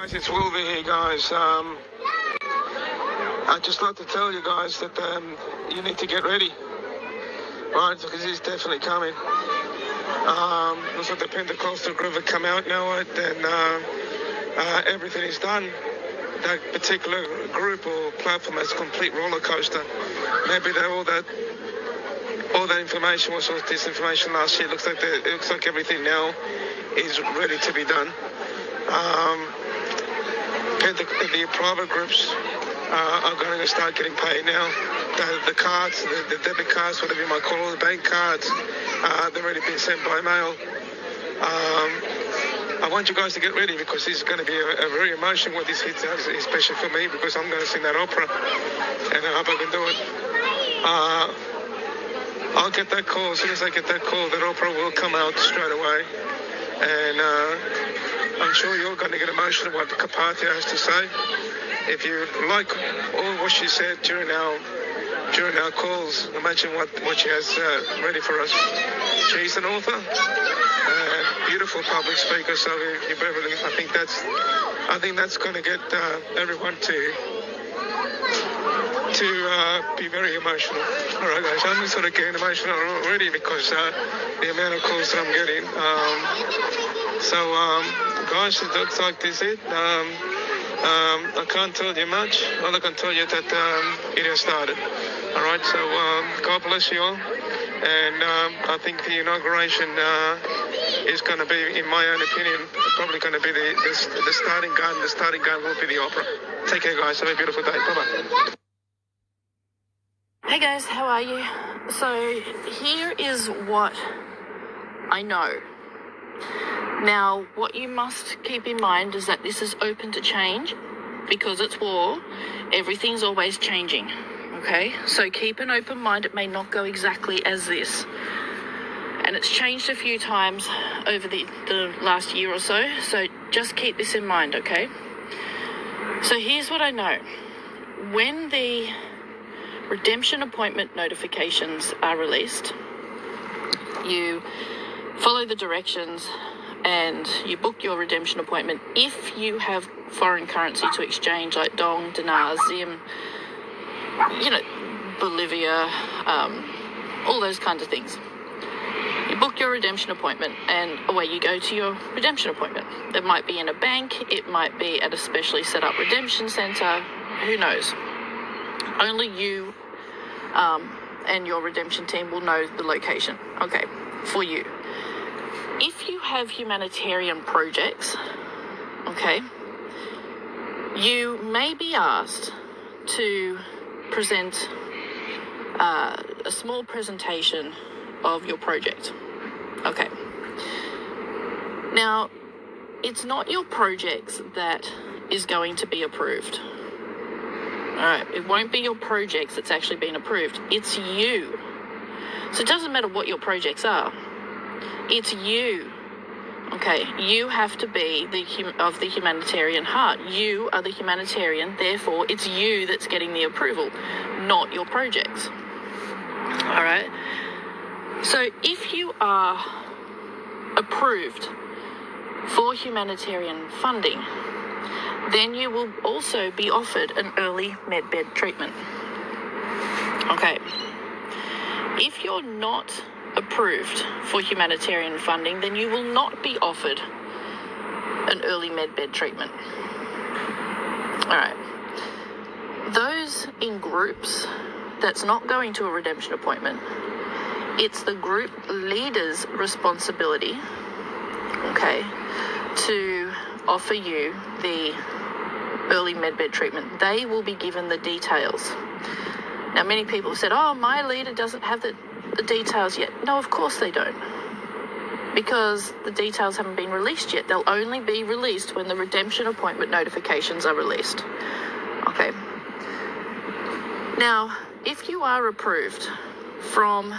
Guys, it's Wolverine here, guys. I'd just like to tell you guys that you need to get ready, right? Because he's definitely coming. Looks like the Pentecostal group have come out now, and everything is done. That particular group or platform has a complete roller coaster. Maybe all that information was all disinformation last year. It looks like everything now is ready to be done. The private groups are going to start getting paid now. The cards, the debit cards, whatever you might call it, the bank cards, they've already been sent by mail. I want you guys to get ready because this is going to be a very emotional when this hits us, especially for me because I'm going to sing that opera and I hope I can do it. I'll get that call. As soon as I get that call, that opera will come out straight away. And I'm sure you're going to get emotional what Kapatia has to say. If you like all what she said during our calls, imagine what she has ready for us. She's an author, beautiful public speaker. So Beverly, I think that's going to get everyone to be very emotional. All right, guys, I'm sort of getting emotional already because the amount of calls that I'm getting. Guys, it looks like this is it. I can't tell you much. All I can tell you that it has started. All right, so God bless you all. And I think the inauguration is going to be, in my own opinion, probably going to be the starting gun. The starting gun will be the opera. Take care, guys. Have a beautiful day. Bye-bye. Hey guys, how are you? So here is what I know. Now, what you must keep in mind is that this is open to change because it's war. Everything's always changing, okay? So keep an open mind. It may not go exactly as this. And it's changed a few times over the last year or so. So just keep this in mind, okay? So here's what I know. When the redemption appointment notifications are released, you follow the directions and you book your redemption appointment. If you have foreign currency to exchange like Dong, Dinar, Zim, Bolivia, all those kinds of things, you book your redemption appointment and away you go to your redemption appointment. It might be in a bank, it might be at a specially set up redemption center, who knows. Only you and your redemption team will know the location, okay, for you. If you have humanitarian projects, okay, you may be asked to present a small presentation of your project, okay. Now, it's not your projects that is going to be approved. All right, it won't be your projects that's actually been approved. It's you. So it doesn't matter what your projects are. It's you. Okay, you have to be of the humanitarian heart. You are the humanitarian, therefore it's you that's getting the approval, not your projects. All right? So if you are approved for humanitarian funding, then you will also be offered an early medbed treatment. Okay. If you're not approved for humanitarian funding, then you will not be offered an early medbed treatment. All right. Those in groups that's not going to a redemption appointment, it's the group leader's responsibility, okay, to offer you the early medbed treatment. They will be given the details. Now, many people have said, oh, my leader doesn't have the details yet. No, of course they don't, because the details haven't been released yet. They'll only be released when the redemption appointment notifications are released. Okay. Now, if you are approved, from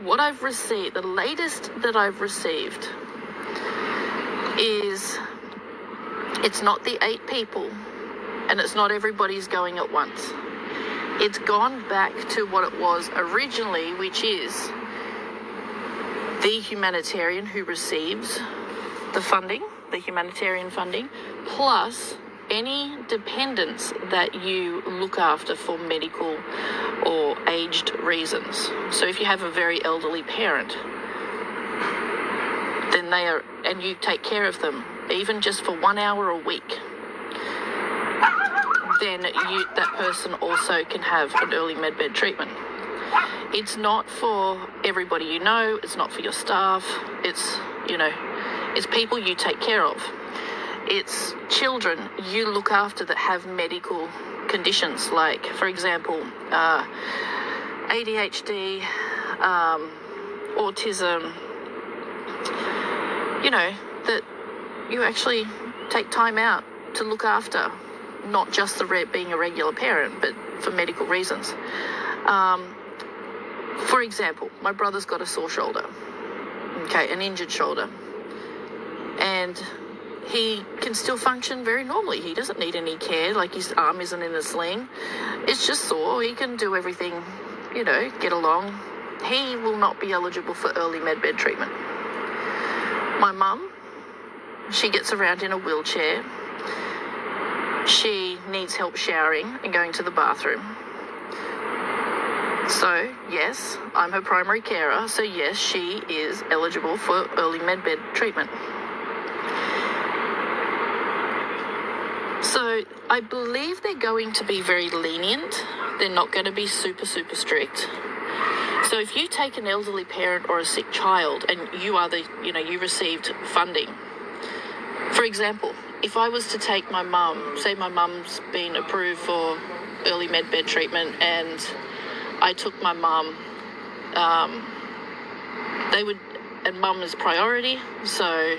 what I've received, the latest that I've received is it's not the 8 people and it's not everybody's going at once. It's gone back to what it was originally, which is the humanitarian who receives the funding, the humanitarian funding, plus any dependents that you look after for medical or aged reasons. So if you have a very elderly parent, then and you take care of them, even just for 1 hour a week, then that person also can have an early medbed treatment. It's not for everybody you know, it's not for your staff, it's people you take care of. It's children you look after that have medical conditions, like, for example, ADHD, autism, that you actually take time out to look after, not just being a regular parent, but for medical reasons. For example, my brother's got a sore shoulder, an injured shoulder, and he can still function very normally. He doesn't need any care, like his arm isn't in a sling. It's just sore. He can do everything, get along. He will not be eligible for early medbed treatment. My mum, she gets around in a wheelchair. She needs help showering and going to the bathroom. So, yes, I'm her primary carer. So, yes, she is eligible for early medbed treatment. So I believe they're going to be very lenient. They're not going to be super, super strict. So if you take an elderly parent or a sick child and you received funding, for example, if I was to take my mum, say my mum's been approved for early medbed treatment and I took my mum, and mum is priority, so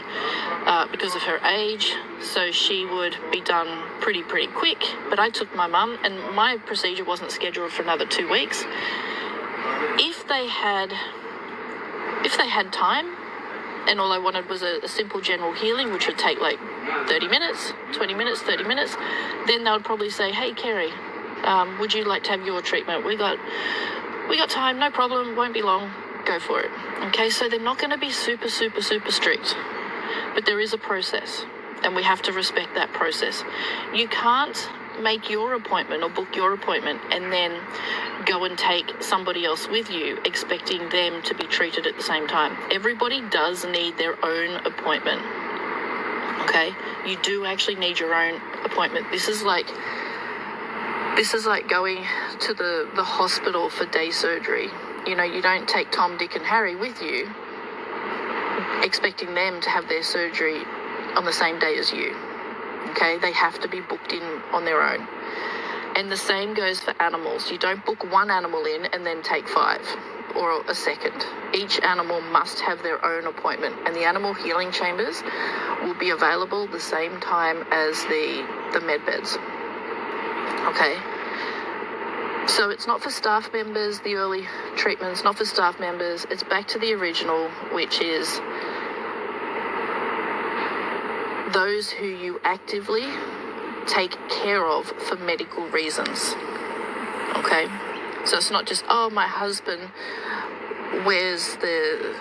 because of her age, so she would be done pretty quick. But I took my mum, and my procedure wasn't scheduled for another 2 weeks. If they had time, and all I wanted was a simple general healing, which would take like 30 minutes, 20 minutes, 30 minutes, then they would probably say, hey, Kerri, would you like to have your treatment? We got time, no problem, won't be long. Go for it. Okay, so they're not going to be super strict, but there is a process, and we have to respect that process. You can't make your appointment or book your appointment and then go and take somebody else with you expecting them to be treated at the same time. Everybody does need their own appointment. Okay, you do actually need your own appointment. This is like going to the hospital for day surgery. You don't take Tom, Dick and Harry with you expecting them to have their surgery on the same day as you. Okay, they have to be booked in on their own. And the same goes for animals. You don't book one animal in and then take 5 or a second. Each animal must have their own appointment, and the animal healing chambers will be available the same time as the med beds. Okay. So it's not for staff members, the early treatment's not for staff members. It's back to the original, which is those who you actively take care of for medical reasons. Okay? So it's not just, oh, my husband wears the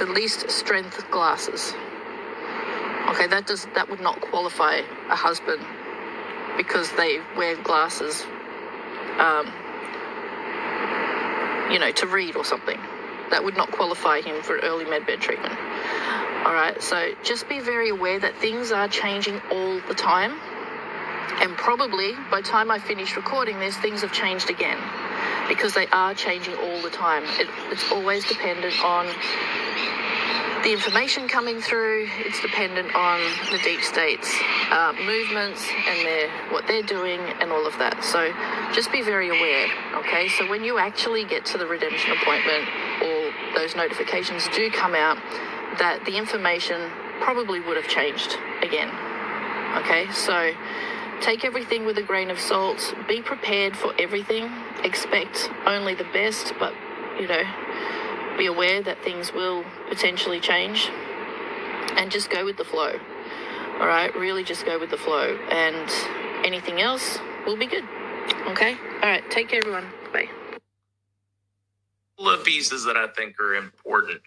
least strength glasses. Okay, that would not qualify a husband because they wear glasses, to read or something. That would not qualify him for early medbed treatment. All right, so just be very aware that things are changing all the time. And probably by the time I finish recording this, things have changed again because they are changing all the time. It's always dependent on the information coming through. It's dependent on the deep state's movements and what they're doing and all of that. So just be very aware, okay? So when you actually get to the redemption appointment or those notifications do come out, that the information probably would have changed again, okay? So take everything with a grain of salt. Be prepared for everything. Expect only the best, but, be aware that things will potentially change and just go with the flow. All right, really just go with the flow, and anything else will be good. Okay, all right, take care everyone. Bye. of pieces that I think are important.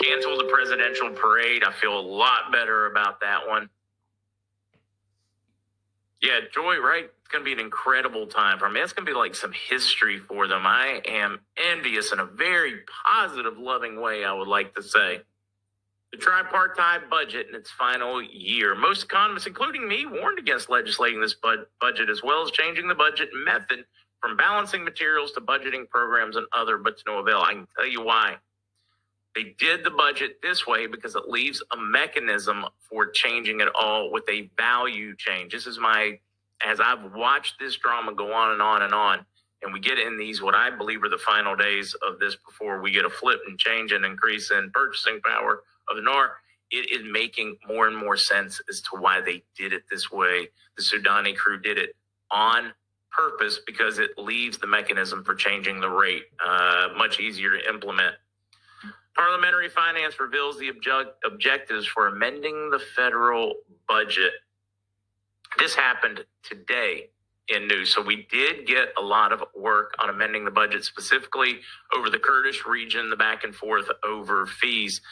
Cancel the presidential parade. I feel a lot better about that one. Yeah, Joy, right? It's going to be an incredible time for me. It's going to be like some history for them. I am envious in a very positive, loving way, I would like to say. The tripartite budget in its final year. Most economists, including me, warned against legislating this budget as well as changing the budget method from balancing materials to budgeting programs and other, but to no avail. I can tell you why. They did the budget this way because it leaves a mechanism for changing it all with a value change. This is as I've watched this drama go on and on and on, and we get in these, what I believe are the final days of this before we get a flip and change and increase in purchasing power of the NAR, it is making more and more sense as to why they did it this way. The Sudani crew did it on purpose because it leaves the mechanism for changing the rate much easier to implement. Parliamentary Finance reveals the objectives for amending the federal budget. This happened today in news. So we did get a lot of work on amending the budget, specifically over the Kurdish region, the back and forth over fees.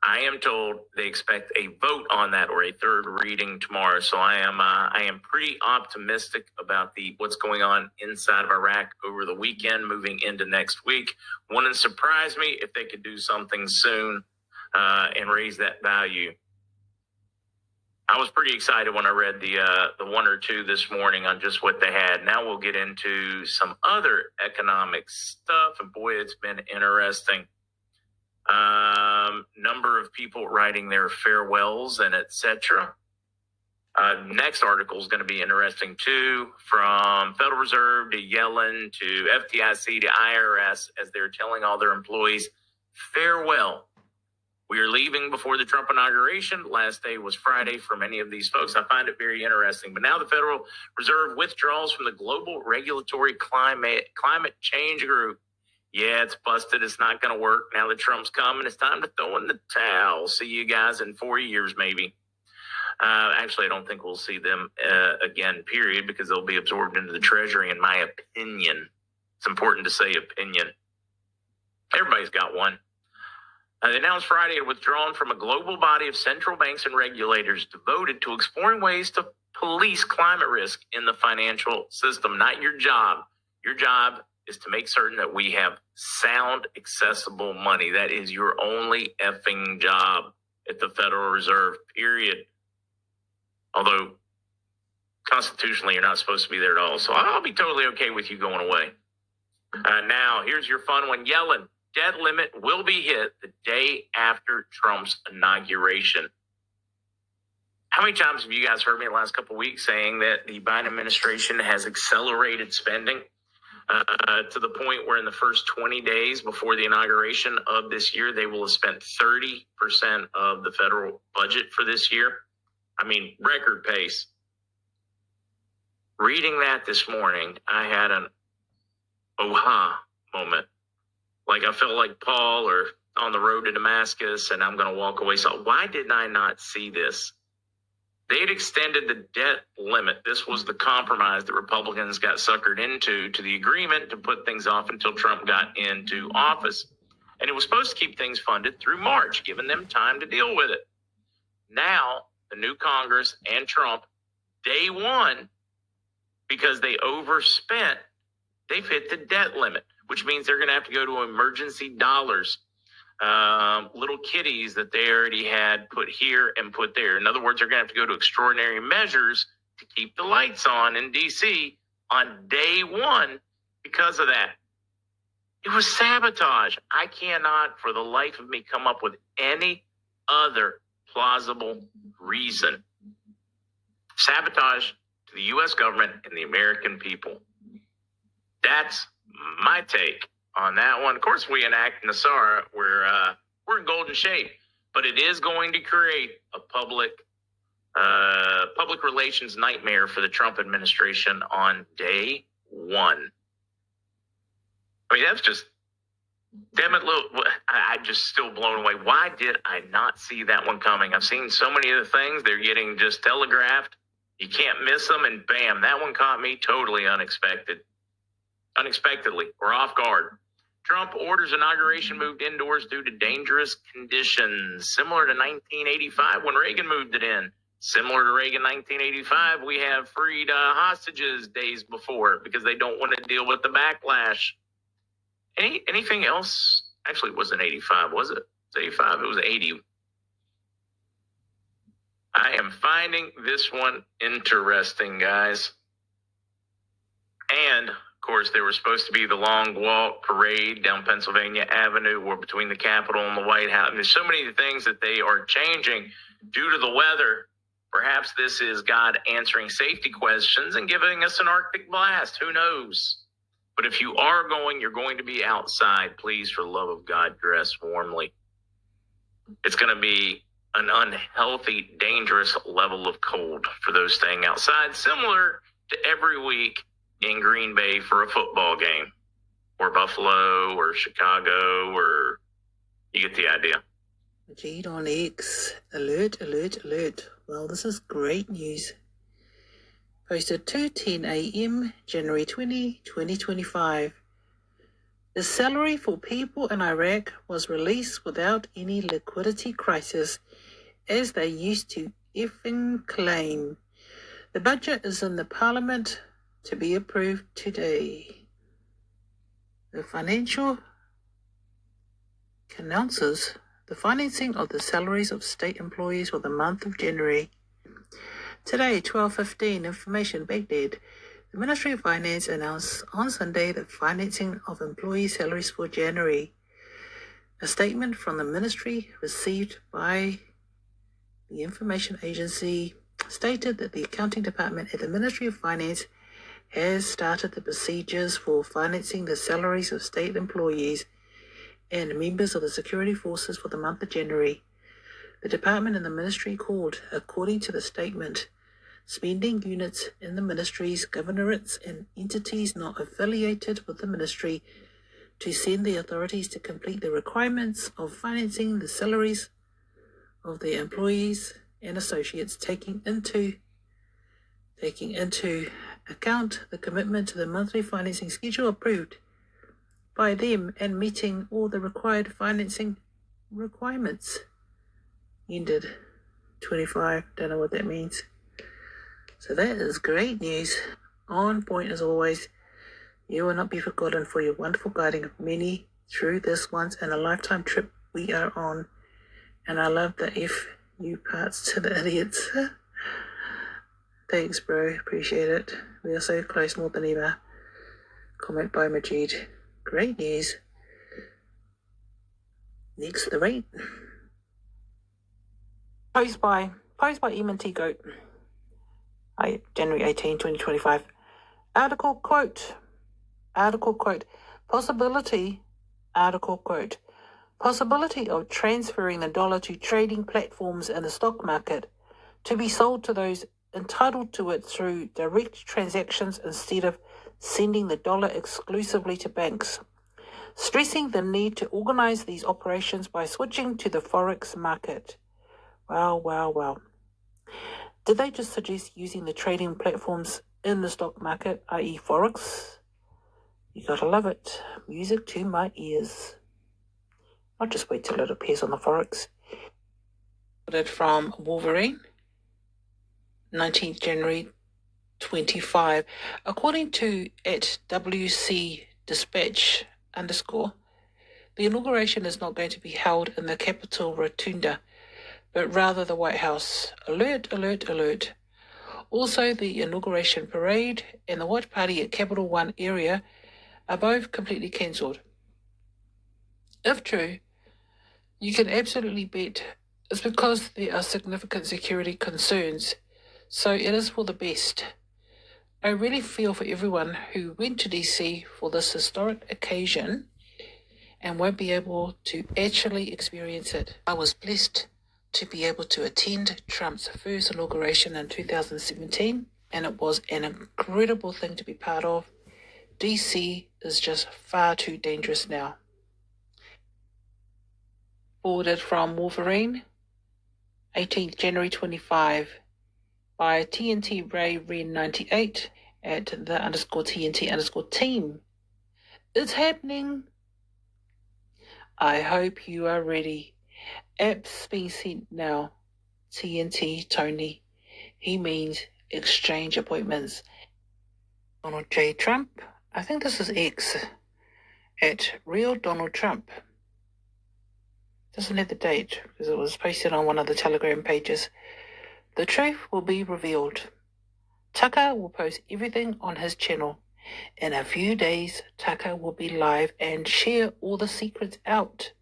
I am told they expect a vote on that or a third reading tomorrow. So I am pretty optimistic about what's going on inside of Iraq over the weekend, moving into next week. Wouldn't surprise me if they could do something soon and raise that value. I was pretty excited when I read the one or two this morning on just what they had. Now we'll get into some other economic stuff, and boy, it's been interesting. Number of people writing their farewells and etc. Next article is going to be interesting too, from Federal Reserve to Yellen to FDIC to IRS, as they're telling all their employees, farewell. We are leaving before the Trump inauguration. Last day was Friday for many of these folks. I find it very interesting. But now the Federal Reserve withdraws from the Global Regulatory Climate Change Group. Yeah, it's busted. It's not going to work. Now that Trump's coming, it's time to throw in the towel. See you guys in 4 years, maybe. Actually, I don't think we'll see them again, period, because they'll be absorbed into the Treasury, in my opinion. It's important to say opinion. Everybody's got one. They announced Friday it had withdrawn from a global body of central banks and regulators devoted to exploring ways to police climate risk in the financial system. Not your job. Your job is to make certain that we have sound, accessible money. That is your only effing job at the Federal Reserve, period. Although, constitutionally, you're not supposed to be there at all. So I'll be totally okay with you going away. Now, here's your fun one. Yellen, debt limit will be hit the day after Trump's inauguration. How many times have you guys heard me in the last couple of weeks saying that the Biden administration has accelerated spending? To the point where in the first 20 days before the inauguration of this year, they will have spent 30% of the federal budget for this year. I mean, record pace. Reading that this morning, I had an oh-ha moment. Like I felt like Paul or on the road to Damascus, and I'm going to walk away. So why did I not see this? They had extended the debt limit. This was the compromise that Republicans got suckered into, to the agreement to put things off until Trump got into office. And it was supposed to keep things funded through March, giving them time to deal with it. Now, the new Congress and Trump, day one, because they overspent, they've hit the debt limit, which means they're going to have to go to emergency dollars. Little kitties that they already had put here and put there. In other words, they're going to have to go to extraordinary measures to keep the lights on in D.C. on day one because of that. It was sabotage. I cannot, for the life of me, come up with any other plausible reason. Sabotage to the U.S. government and the American people. That's my take on that one. Of course, we enact Nassar. We're in golden shape, but it is going to create a public relations nightmare for the Trump administration on day one. I mean, that's just, damn it, I'm just still blown away. Why did I not see that one coming? I've seen so many of the things. They're getting just telegraphed. You can't miss them, and bam, that one caught me totally unexpectedly or off guard. Trump orders inauguration moved indoors due to dangerous conditions, similar to 1985 when Reagan moved it in. Similar to Reagan 1985, we have freed hostages days before because they don't want to deal with the backlash. Anything else? Actually, it wasn't 85, was it? It was 85. It was 80. I am finding this one interesting, guys. And, of course, there was supposed to be the long walk parade down Pennsylvania Avenue or between the Capitol and the White House. And there's so many things that they are changing due to the weather. Perhaps this is God answering safety questions and giving us an Arctic blast. Who knows? But if you are going, you're going to be outside. Please, for the love of God, dress warmly. It's going to be an unhealthy, dangerous level of cold for those staying outside, similar to every week in Green Bay for a football game, or Buffalo, or Chicago, or you get the idea. Majid on X. Alert, alert, alert. Well, this is great news. Posted 2:10 a.m., January 20, 2025. The salary for people in Iraq was released without any liquidity crisis, as they used to effing claim. The budget is in the Parliament to be approved today. The financial announces the financing of the salaries of state employees for the month of January. Today, 12:15, information Baghdad. The Ministry of Finance announced on Sunday the financing of employee salaries for January. A statement from the ministry received by the information agency stated that the accounting department at the Ministry of Finance has started the procedures for financing the salaries of state employees and members of the security forces for the month of January. The department and the ministry called, according to the statement, spending units in the ministries, governorates and entities not affiliated with the ministry to send the authorities to complete the requirements of financing the salaries of their employees and associates, taking into account the commitment to the monthly financing schedule approved by them and meeting all the required financing requirements. Ended 25. Don't know what that means. So that is great news. On point as always. You will not be forgotten for your wonderful guiding of many through this once in a lifetime trip we are on. And I love the F-U parts to the idiots. Thanks, bro. Appreciate it. We are so close more than ever. Comment by Majid. Great news. Next, the rate. Post by MNT Goat. January 18, 2025. Article quote. Possibility of transferring the dollar to trading platforms in the stock market to be sold to those entitled to it through direct transactions instead of sending the dollar exclusively to banks, stressing the need to organize these operations by switching to the Forex market. Wow. Did they just suggest using the trading platforms in the stock market, i.e. Forex? You gotta love it. Music to my ears. I'll just wait till it appears on the Forex. From Wolverine, 19th January 25. According to @WC Dispatch _ the inauguration is not going to be held in the Capitol Rotunda, but rather the White House. Alert, alert, alert. Also, the inauguration parade and the Watch Party at Capital One area are both completely cancelled. If true, you can absolutely bet it's because there are significant security concerns, so it is for the best. I really feel for everyone who went to DC for this historic occasion and won't be able to actually experience it. I was blessed to be able to attend Trump's first inauguration in 2017, and it was an incredible thing to be part of. DC is just far too dangerous now. Forwarded from Wolverine, 18th January 25, by TNT Ray Ren 98 at the _TNT_team. It's happening. I hope you are ready. Apps being sent now. TNT Tony. He means exchange appointments. Donald J. Trump. I think this is X. At Real Donald Trump. Doesn't have the date because it was posted on one of the Telegram pages. The truth will be revealed. Tucker will post everything on his channel. In a few days, Tucker will be live and share all the secrets out.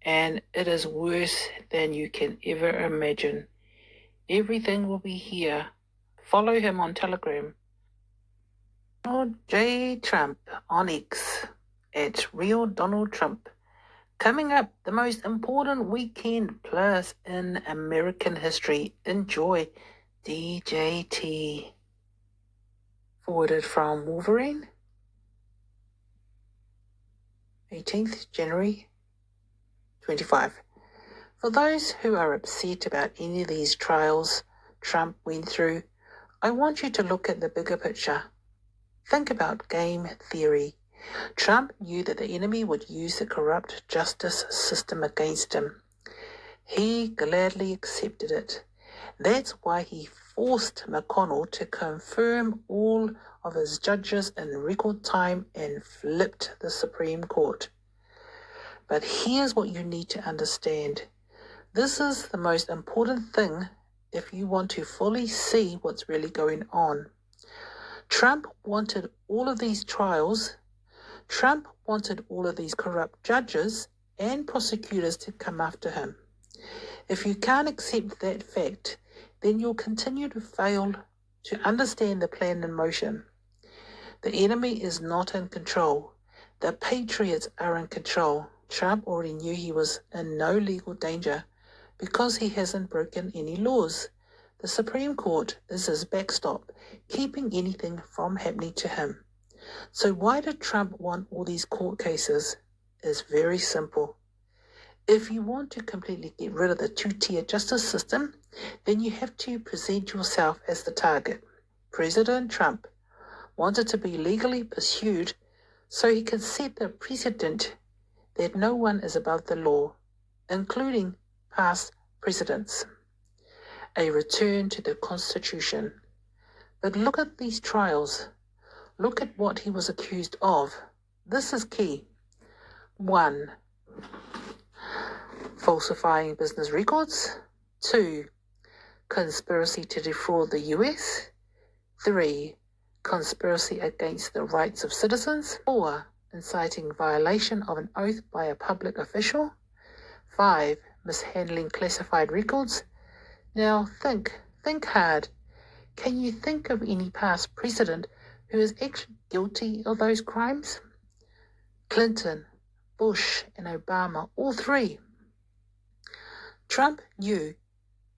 And it is worse than you can ever imagine. Everything will be here. Follow him on Telegram. Donald J. Trump on X at Real Donald Trump. Coming up, the most important weekend plus in American history. Enjoy. DJT. Forwarded from Wolverine. 18th January 25. For those who are upset about any of these trials Trump went through, I want you to look at the bigger picture. Think about game theory. Trump knew that the enemy would use the corrupt justice system against him. He gladly accepted it. That's why he forced McConnell to confirm all of his judges in record time and flipped the Supreme Court. But here's what you need to understand. This is the most important thing if you want to fully see what's really going on. Trump wanted all of these trials. Trump wanted all of these corrupt judges and prosecutors to come after him. If you can't accept that fact, then you'll continue to fail to understand the plan in motion. The enemy is not in control. The patriots are in control. Trump already knew he was in no legal danger because he hasn't broken any laws. The Supreme Court is his backstop, keeping anything from happening to him. So why did Trump want all these court cases? It's very simple. If you want to completely get rid of the two-tier justice system, then you have to present yourself as the target. President Trump wanted to be legally pursued so he can set the precedent that no one is above the law, including past presidents. A return to the Constitution. But look at these trials. Look at what he was accused of. This is key. 1. Falsifying business records. 2. Conspiracy to defraud the US. 3. Conspiracy against the rights of citizens. 4. Inciting violation of an oath by a public official. 5. Mishandling classified records. Now think hard. Can you think of any past president who is actually guilty of those crimes? Clinton, Bush, and Obama, all three. Trump knew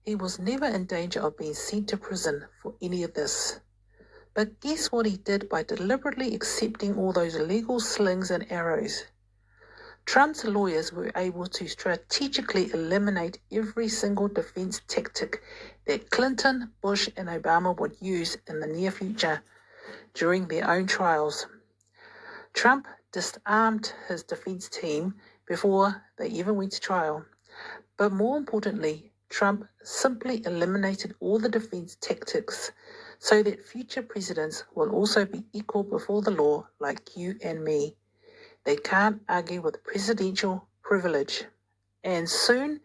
he was never in danger of being sent to prison for any of this. But guess what he did by deliberately accepting all those illegal slings and arrows? Trump's lawyers were able to strategically eliminate every single defense tactic that Clinton, Bush, and Obama would use in the near future during their own trials. Trump disarmed his defense team before they even went to trial. But more importantly, Trump simply eliminated all the defense tactics so that future presidents will also be equal before the law like you and me. They can't argue with presidential privilege. And soon,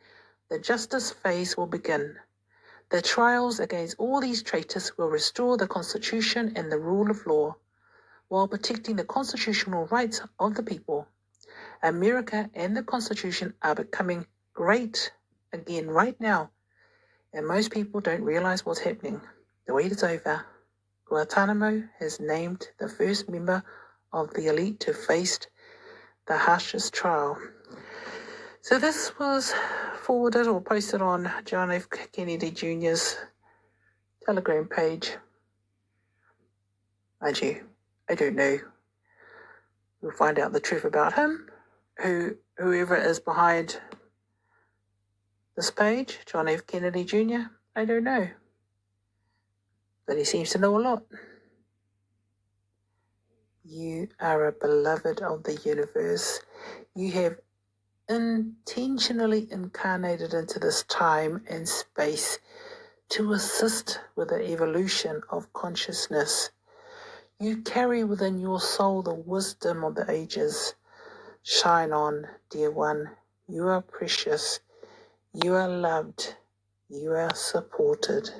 the justice phase will begin. The trials against all these traitors will restore the Constitution and the rule of law, while protecting the constitutional rights of the people. America and the Constitution are becoming great again right now, and most people don't realize what's happening. The wait is over. Guantanamo has named the first member of the elite to face the harshest trial. So this was forwarded or posted on John F. Kennedy Jr.'s Telegram page. Mind you, I don't know. We'll find out the truth about him. Whoever is behind this page, John F. Kennedy Jr., I don't know. But he seems to know a lot. You are a beloved of the universe. You have intentionally incarnated into this time and space to assist with the evolution of consciousness. You carry within your soul the wisdom of the ages. Shine on, dear one. You are precious. You are loved. You are supported.